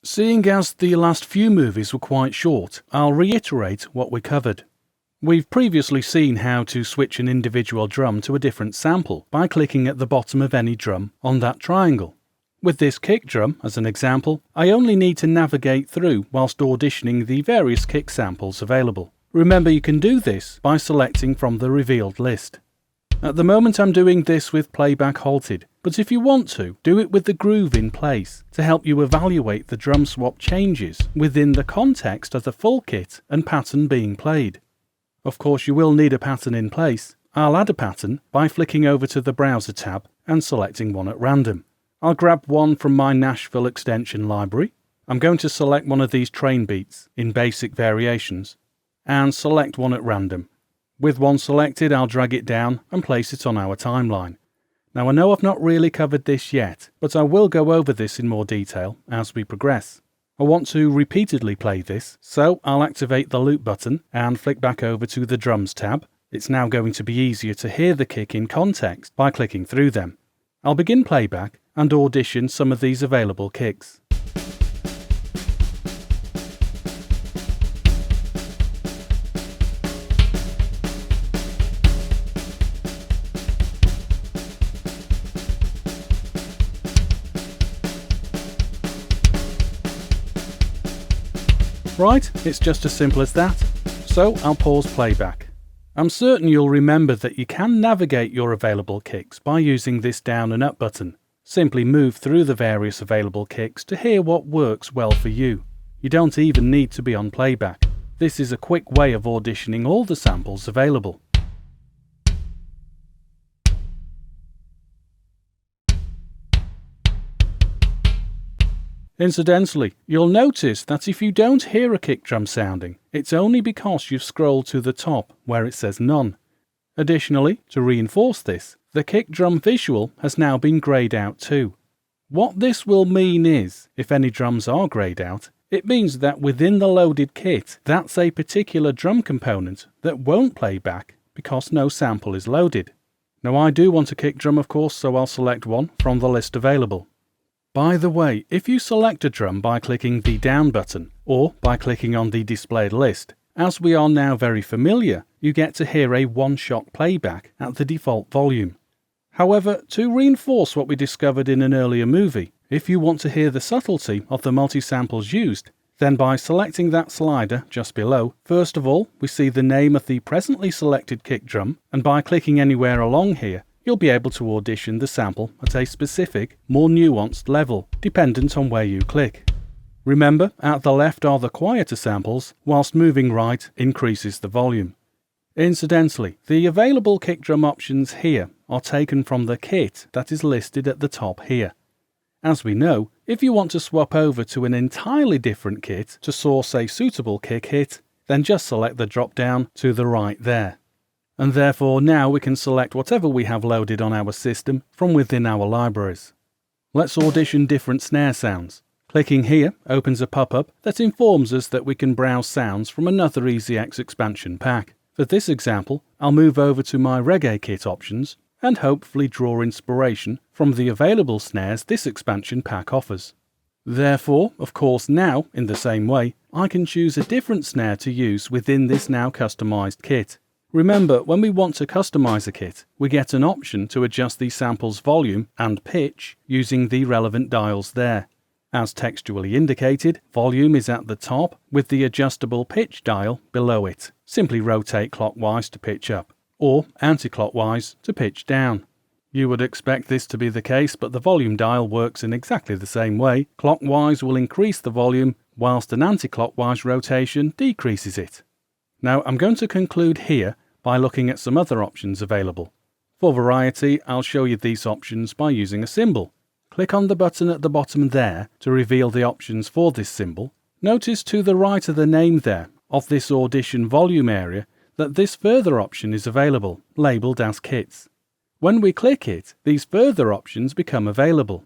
Seeing as the last few movies were quite short, I'll reiterate what we covered. We've previously seen how to switch an individual drum to a different sample by clicking at the bottom of any drum on that triangle. With this kick drum, as an example, I only need to navigate through whilst auditioning the various kick samples available. Remember, you can do this by selecting from the revealed list. At the moment I'm doing this with playback halted, but if you want to, do it with the groove in place to help you evaluate the drum swap changes within the context of the full kit and pattern being played. Of course, you will need a pattern in place. I'll add a pattern by flicking over to the Browser tab and selecting one at random. I'll grab one from my Nashville extension library. I'm going to select one of these train beats in basic variations and select one at random. With one selected, I'll drag it down and place it on our timeline. Now I know I've not really covered this yet, but I will go over this in more detail as we progress. I want to repeatedly play this, so I'll activate the loop button and flick back over to the drums tab. It's now going to be easier to hear the kick in context by clicking through them. I'll begin playback and audition some of these available kicks. Right, it's just as simple as that. So I'll pause playback. I'm certain you'll remember that you can navigate your available kicks by using this down and up button. Simply move through the various available kicks to hear what works well for you. You don't even need to be on playback. This is a quick way of auditioning all the samples available. Incidentally, you'll notice that if you don't hear a kick drum sounding, it's only because you've scrolled to the top where it says none. Additionally, to reinforce this, the kick drum visual has now been greyed out too. What this will mean is, if any drums are greyed out, it means that within the loaded kit, that's a particular drum component that won't play back because no sample is loaded. Now I do want a kick drum, of course, so I'll select one from the list available. By the way, if you select a drum by clicking the down button or by clicking on the displayed list, as we are now very familiar, you get to hear a one-shot playback at the default volume. However, to reinforce what we discovered in an earlier movie, if you want to hear the subtlety of the multi-samples used, then by selecting that slider just below, first of all, we see the name of the presently selected kick drum, and by clicking anywhere along here, you'll be able to audition the sample at a specific, more nuanced level, dependent on where you click. Remember, at the left are the quieter samples, whilst moving right increases the volume. Incidentally, the available kick drum options here are taken from the kit that is listed at the top here. As we know, if you want to swap over to an entirely different kit to source a suitable kick hit, then just select the drop down to the right there. And therefore now we can select whatever we have loaded on our system from within our libraries. Let's audition different snare sounds. Clicking here opens a pop-up that informs us that we can browse sounds from another EZX expansion pack. For this example, I'll move over to my reggae kit options and hopefully draw inspiration from the available snares this expansion pack offers. Therefore, of course now, in the same way, I can choose a different snare to use within this now customized kit. Remember, when we want to customize a kit, we get an option to adjust the sample's volume and pitch using the relevant dials there. As textually indicated, volume is at the top with the adjustable pitch dial below it. Simply rotate clockwise to pitch up, or anti-clockwise to pitch down. You would expect this to be the case, but the volume dial works in exactly the same way. Clockwise will increase the volume, whilst an anti-clockwise rotation decreases it. Now I'm going to conclude here by looking at some other options available. For variety, I'll show you these options by using a symbol. Click on the button at the bottom there to reveal the options for this symbol. Notice to the right of the name there of this audition volume area that this further option is available, labelled as kits. When we click it, these further options become available.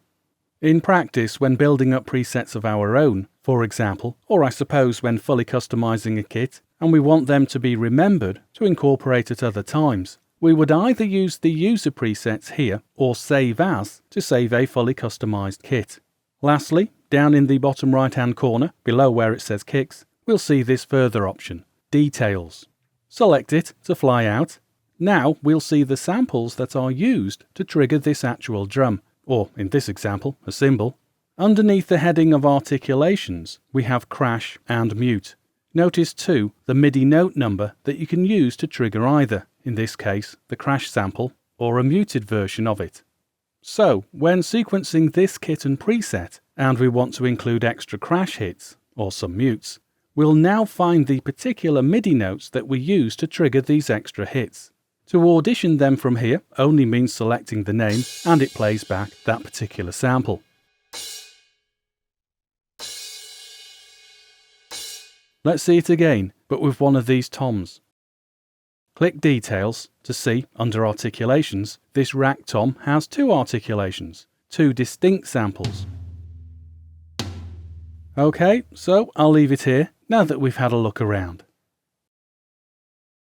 In practice, when building up presets of our own, for example, or I suppose when fully customizing a kit, and we want them to be remembered to incorporate at other times, we would either use the user presets here or save as to save a fully customized kit. Lastly, down in the bottom right hand corner, below where it says kicks, we'll see this further option, Details. Select it to fly out. Now we'll see the samples that are used to trigger this actual drum, or in this example, a cymbal. Underneath the heading of articulations, we have crash and mute. Notice too the MIDI note number that you can use to trigger either, in this case, the crash sample or a muted version of it. So, when sequencing this kit and preset, and we want to include extra crash hits, or some mutes, we'll now find the particular MIDI notes that we use to trigger these extra hits. To audition them from here only means selecting the name and it plays back that particular sample. Let's see it again, but with one of these toms. Click Details to see, under Articulations, this rack tom has two articulations, two distinct samples. Okay, so I'll leave it here now that we've had a look around.